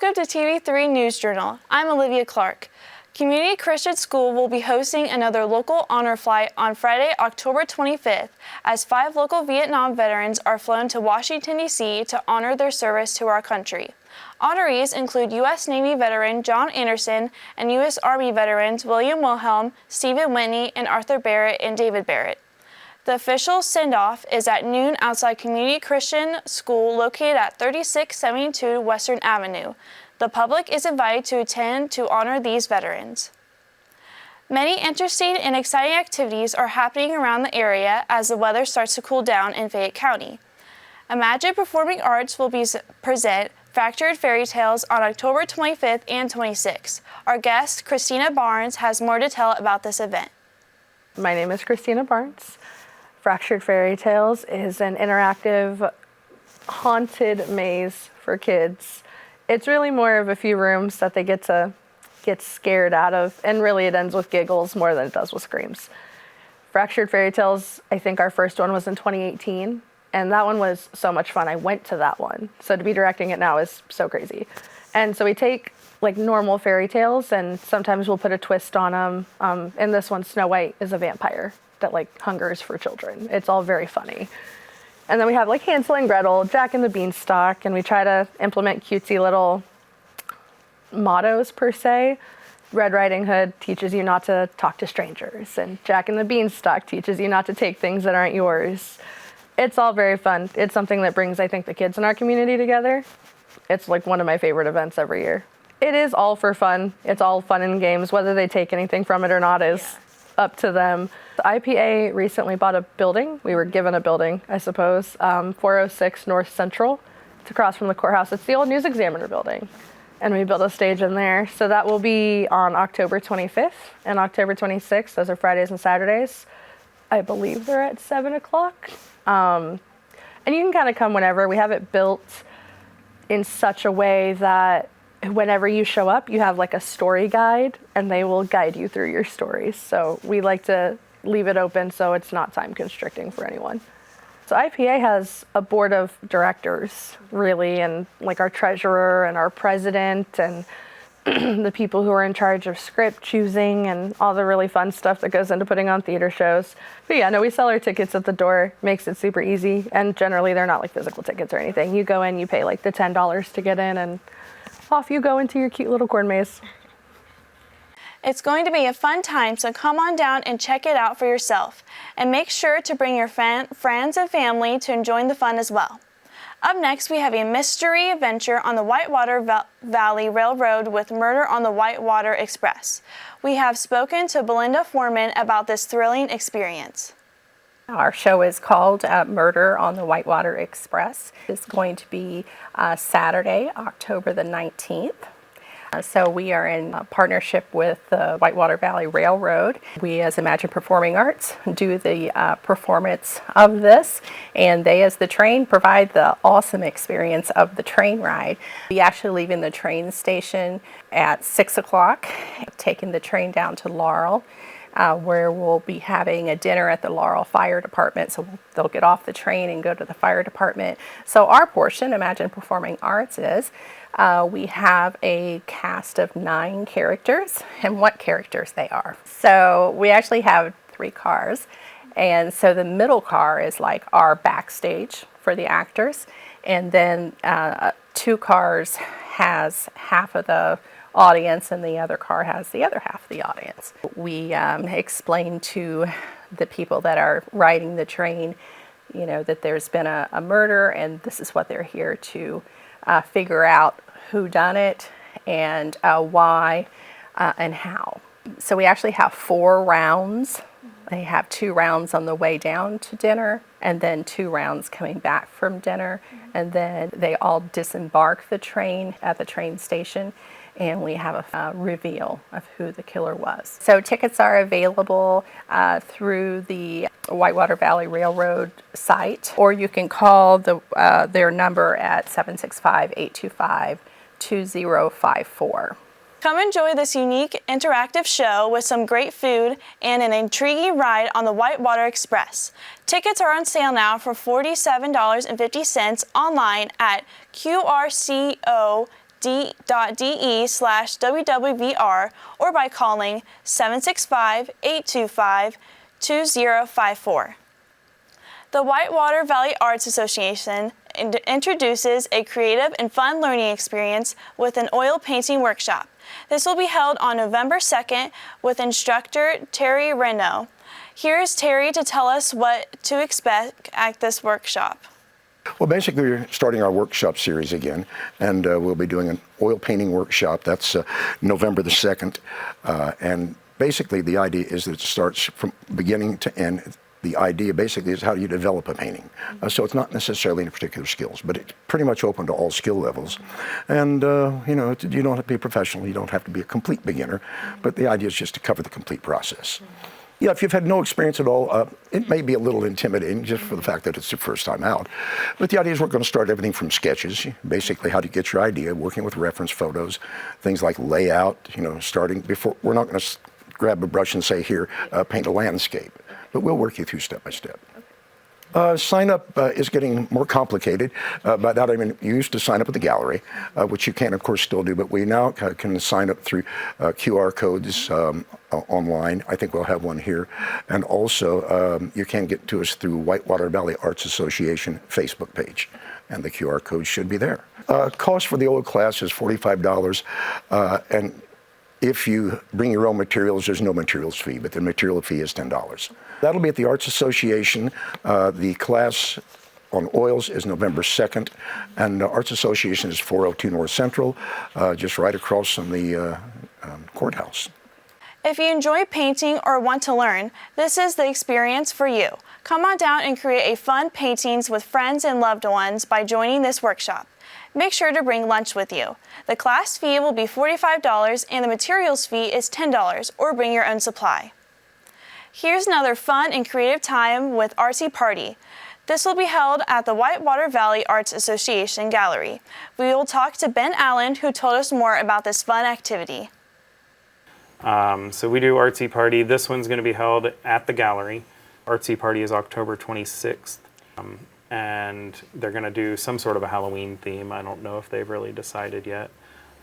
Welcome to TV3 News Journal. I'm Olivia Clark. Community Christian School will be hosting another local honor flight on Friday, October 25th, as 5 local Vietnam veterans are flown to Washington, D.C. to honor their service to our country. Honorees include U.S. Navy veteran John Anderson and U.S. Army veterans William Wilhelm, Stephen Whitney, and Arthur Barrett and David Barrett. The official send-off is at noon outside Community Christian School located at 3672 Western Avenue. The public is invited to attend to honor these veterans. Many interesting and exciting activities are happening around the area as the weather starts to cool down in Fayette County. Imagine Performing Arts will present Fractured Fairy Tales on October 25th and 26th. Our guest, Christina Barnes, has more to tell about this event. My name is Christina Barnes. Fractured Fairy Tales is an interactive haunted maze for kids. It's really more of a few rooms that they get to get scared out of, and really it ends with giggles more than it does with screams. Fractured Fairy Tales, I think our first one was in 2018, and that one was so much fun. I went to that one. So to be directing it now is so crazy. And so we take like normal fairy tales and sometimes we'll put a twist on them. In this one, Snow White is a vampire that like hungers for children. It's all very funny. And then we have like Hansel and Gretel, Jack and the Beanstalk, and we try to implement cutesy little mottos per se. Red Riding Hood teaches you not to talk to strangers, and Jack and the Beanstalk teaches you not to take things that aren't yours. It's all very fun. It's something that brings, I think, the kids in our community together. It's like one of my favorite events every year. It is all for fun. It's all fun and games. Whether they take anything from it or not is up to them. The IPA recently bought a building. We were given a building, I suppose, 406 North Central. It's across from the courthouse. It's the old News Examiner building. And we built a stage in there. So that will be on October 25th and October 26th. Those are Fridays and Saturdays. I believe they're at 7 o'clock. And you can kind of come whenever. We have it built in such a way that whenever you show up, you have like a story guide and they will guide you through your stories. So we like to leave it open so it's not time constricting for anyone. So IPA has a board of directors really, and like our treasurer and our president and the people who are in charge of script choosing and all the really fun stuff that goes into putting on theater shows. But yeah, no, we sell our tickets at the door, makes it super easy. And generally they're not like physical tickets or anything. You go in, you pay like the $10 to get in, and off you go into your cute little corn maze. It's going to be a fun time, so come on down and check it out for yourself. And make sure to bring your friends and family to enjoy the fun as well. Up next, we have a mystery adventure on the Whitewater Valley Railroad with Murder on the Whitewater Express. We have spoken to Belinda Foreman about this thrilling experience. Our show is called Murder on the Whitewater Express. It's going to be Saturday, October the 19th. So we are in partnership with the Whitewater Valley Railroad. We, as Imagine Performing Arts, do the performance of this, and they, as the train, provide the awesome experience of the train ride. We actually leave in the train station at 6 o'clock, taking the train down to Laurel, where we'll be having a dinner at the Laurel Fire Department. So they'll get off the train and go to the fire department. So our portion, Imagine Performing Arts, is we have a cast of 9 characters, and what characters they are. So we actually have 3 cars, and so the middle car is like our backstage for the actors, and then 2 cars has half of the audience and the other car has the other half of the audience. We explain to the people that are riding the train, you know, that there's been a murder and this is what they're here to figure out who done it and why and how. So we actually have 4 rounds. They have 2 rounds on the way down to dinner and then 2 rounds coming back from dinner, and then they all disembark the train at the train station and we have a reveal of who the killer was. So tickets are available through the Whitewater Valley Railroad site, or you can call their number at 765-825-2054. Come enjoy this unique interactive show with some great food and an intriguing ride on the Whitewater Express. Tickets are on sale now for $47.50 online at QRCO www.de/WWVR or by calling 765-825-2054. The Whitewater Valley Arts Association introduces a creative and fun learning experience with an oil painting workshop. This will be held on November 2nd with instructor Terry Hreno. Here's Terry to tell us what to expect at this workshop. Well, basically, we're starting our workshop series again, and we'll be doing an oil painting workshop. That's November the 2nd. And basically, the idea is that it starts from beginning to end. The idea basically is how do you develop a painting. So it's not necessarily any particular skills, but it's pretty much open to all skill levels. And, you know, you don't have to be a professional. You don't have to be a complete beginner. But the idea is just to cover the complete process. Yeah, if you've had no experience at all, it may be a little intimidating just for the fact that it's your first time out. But the idea is we're going to start everything from sketches, basically how do you get your idea, working with reference photos, things like layout, you know, starting before, we're not going to grab a brush and say, here, paint a landscape. But we'll work you through step by step. Sign up is getting more complicated. By that I mean you used to sign up at the gallery, which you can of course still do, but we now can sign up through QR codes online. I think we'll have one here. And also you can get to us through Whitewater Valley Arts Association Facebook page, and the QR code should be there. Cost for the old class is $45, and if you bring your own materials, there's no materials fee, but the material fee is $10. That'll be at the Arts Association. The class on oils is November 2nd, and the Arts Association is 402 North Central, just right across from the courthouse. If you enjoy painting or want to learn, this is the experience for you. Come on down and create a fun paintings with friends and loved ones by joining this workshop. Make sure to bring lunch with you. The class fee will be $45 and the materials fee is $10, or bring your own supply. Here's another fun and creative time with Artzzy Party. This will be held at the Whitewater Valley Arts Association Gallery. We will talk to Ben Allen, who told us more about this fun activity. So we do Artzzy Party. This one's going to be held at the gallery. Artzzy Party is October 26th. And they're going to do some sort of a Halloween theme. I don't know if they've really decided yet.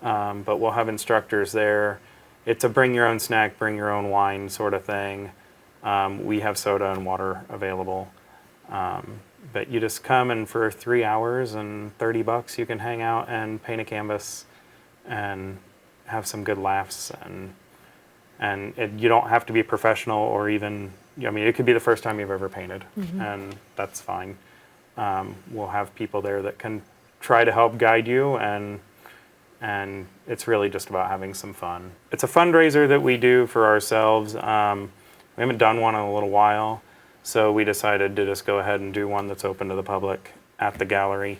But we'll have instructors there. It's a bring your own snack, bring your own wine sort of thing. We have soda and water available. But you just come, and for 3 hours and $30 you can hang out and paint a canvas and have some good laughs. And you don't have to be professional or even, I mean, it could be the first time you've ever painted, and that's fine. We'll have people there that can try to help guide you, and it's really just about having some fun. It's a fundraiser that we do for ourselves. We haven't done one in a little while, so we decided to just go ahead and do one that's open to the public at the gallery.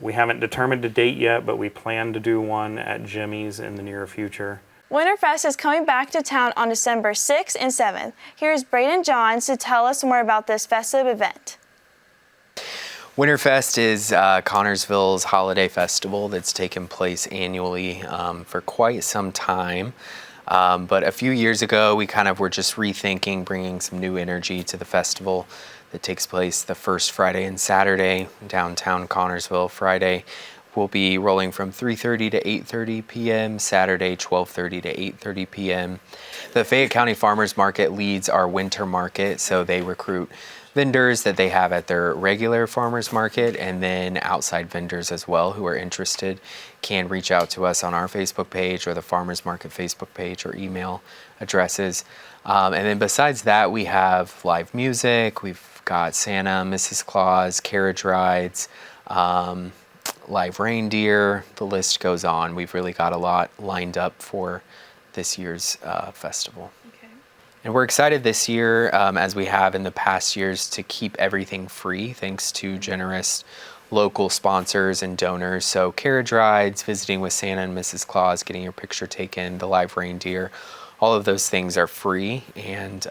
We haven't determined a date yet, but we plan to do one at Jimmy's in the near future. Winterfest is coming back to town on December 6th and 7th. Here's Brayton Johns to tell us more about this festive event. Winterfest is Connersville's holiday festival that's taken place annually for quite some time. But a few years ago, we kind of were just rethinking bringing some new energy to the festival that takes place the first Friday and Saturday downtown Connersville. Friday will be rolling from 3:30 to 8:30 p.m., Saturday 12:30 to 8:30 p.m. The Fayette County Farmers Market leads our winter market, so they recruit vendors that they have at their regular farmers market, and then outside vendors as well who are interested can reach out to us on our Facebook page or the farmers market Facebook page or email addresses. And then besides that, we have live music, we've got Santa, Mrs. Claus, carriage rides, live reindeer, the list goes on. We've really got a lot lined up for this year's festival. And we're excited this year, as we have in the past years, to keep everything free thanks to generous local sponsors and donors. So carriage rides, visiting with Santa and Mrs. Claus, getting your picture taken, the live reindeer, all of those things are free. And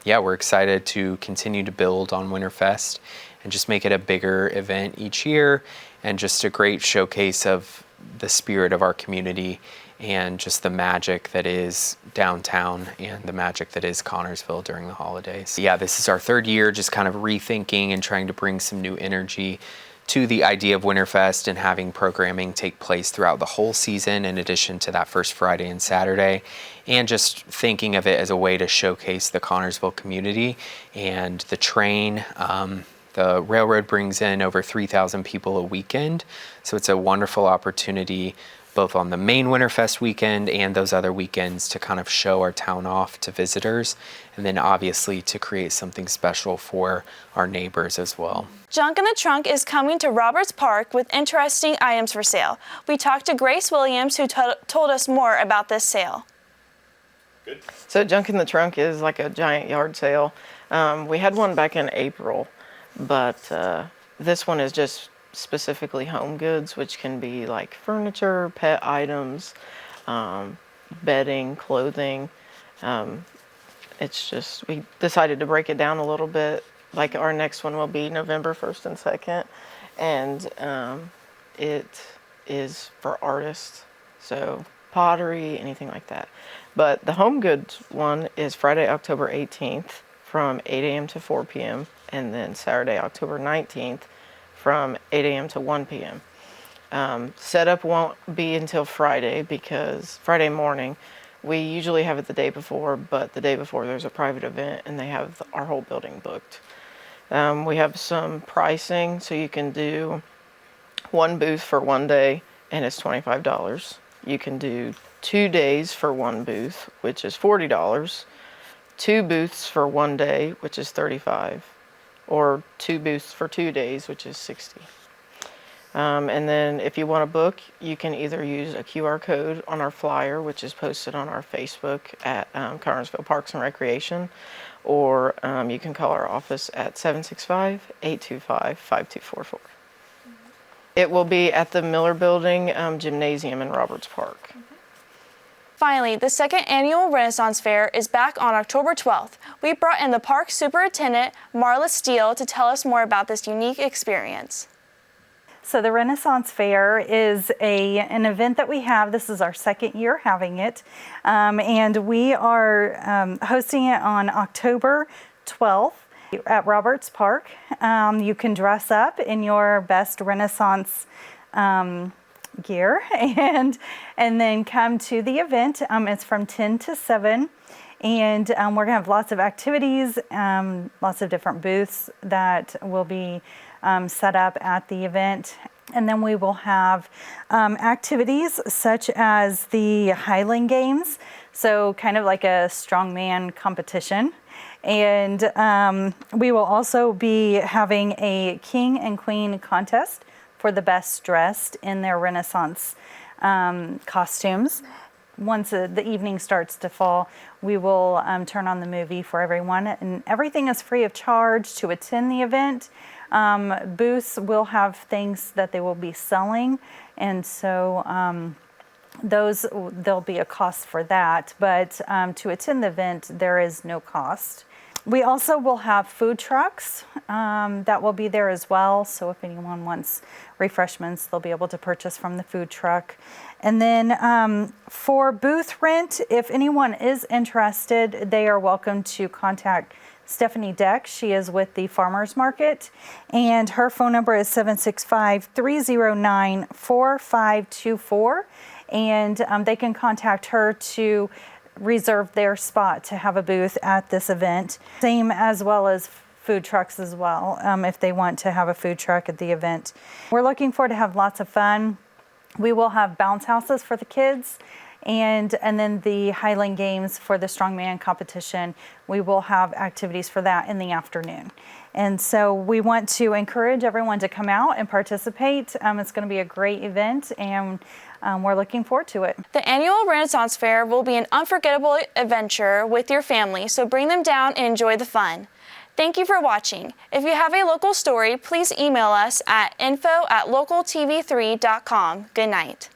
yeah, we're excited to continue to build on Winterfest and just make it a bigger event each year, and just a great showcase of the spirit of our community and just the magic that is downtown and the magic that is Connersville during the holidays. Yeah, this is our third year just kind of rethinking and trying to bring some new energy to the idea of Winterfest and having programming take place throughout the whole season in addition to that first Friday and Saturday, and just thinking of it as a way to showcase the Connorsville community and the train. The railroad brings in over 3,000 people a weekend, so it's a wonderful opportunity both on the main Winterfest weekend and those other weekends to kind of show our town off to visitors, and then obviously to create something special for our neighbors as well. Junk in the Trunk is coming to Roberts Park with interesting items for sale. We talked to Grace Williams, who told us more about this sale. So Junk in the Trunk is like a giant yard sale. We had one back in April, but this one is just specifically home goods, which can be like furniture, pet items, bedding, clothing. It's just, we decided to break it down a little bit. Like our next one will be November 1st and 2nd, and it is for artists, so pottery, anything like that. But the home goods one is Friday, October 18th from 8 a.m. to 4 p.m. and then Saturday, October 19th from 8 a.m. to 1 p.m. Setup won't be until Friday because Friday morning, we usually have it the day before, but the day before there's a private event and they have our whole building booked. We have some pricing, so you can do one booth for one day and it's $25. You can do 2 days for one booth, which is $40. 2 booths for one day, which is $35. Or 2 booths for 2 days, which is $60. And then if you want to book, you can either use a QR code on our flyer, which is posted on our Facebook at Connorsville Parks and Recreation, or you can call our office at 765-825-5244. It will be at the Miller Building Gymnasium in Roberts Park. Finally, the second annual Renaissance Fair is back on October 12th. We brought in the park superintendent, Marla Steele, to tell us more about this unique experience. So the Renaissance Fair is an event that we have. This is our second year having it, and we are hosting it on October 12th at Roberts Park. You can dress up in your best Renaissance gear and then come to the event. It's from 10 to 7, and we're gonna have lots of activities, lots of different booths that will be set up at the event. And then we will have activities such as the Highland Games, so kind of like a strongman competition. And we will also be having a King and Queen contest for the best dressed in their Renaissance costumes. Once the evening starts to fall, we will turn on the movie for everyone, and everything is free of charge to attend the event. Booths will have things that they will be selling, and so there'll be a cost for that, but to attend the event, there is no cost. We also will have food trucks that will be there as well. So if anyone wants refreshments, they'll be able to purchase from the food truck. And then for booth rent, if anyone is interested, they are welcome to contact Stephanie Deck. She is with the Farmers Market, and her phone number is 765-309-4524. And they can contact her to reserve their spot to have a booth at this event. Same as well as food trucks as well, if they want to have a food truck at the event. We're looking forward to have lots of fun. We will have bounce houses for the kids, and then the Highland Games for the strongman competition. We will have activities for that in the afternoon. And so we want to encourage everyone to come out and participate. It's going to be a great event, and we're looking forward to it. The annual Renaissance Fair will be an unforgettable adventure with your family, so bring them down and enjoy the fun. Thank you for watching. If you have a local story, please email us at info@localtv3.com. Good night.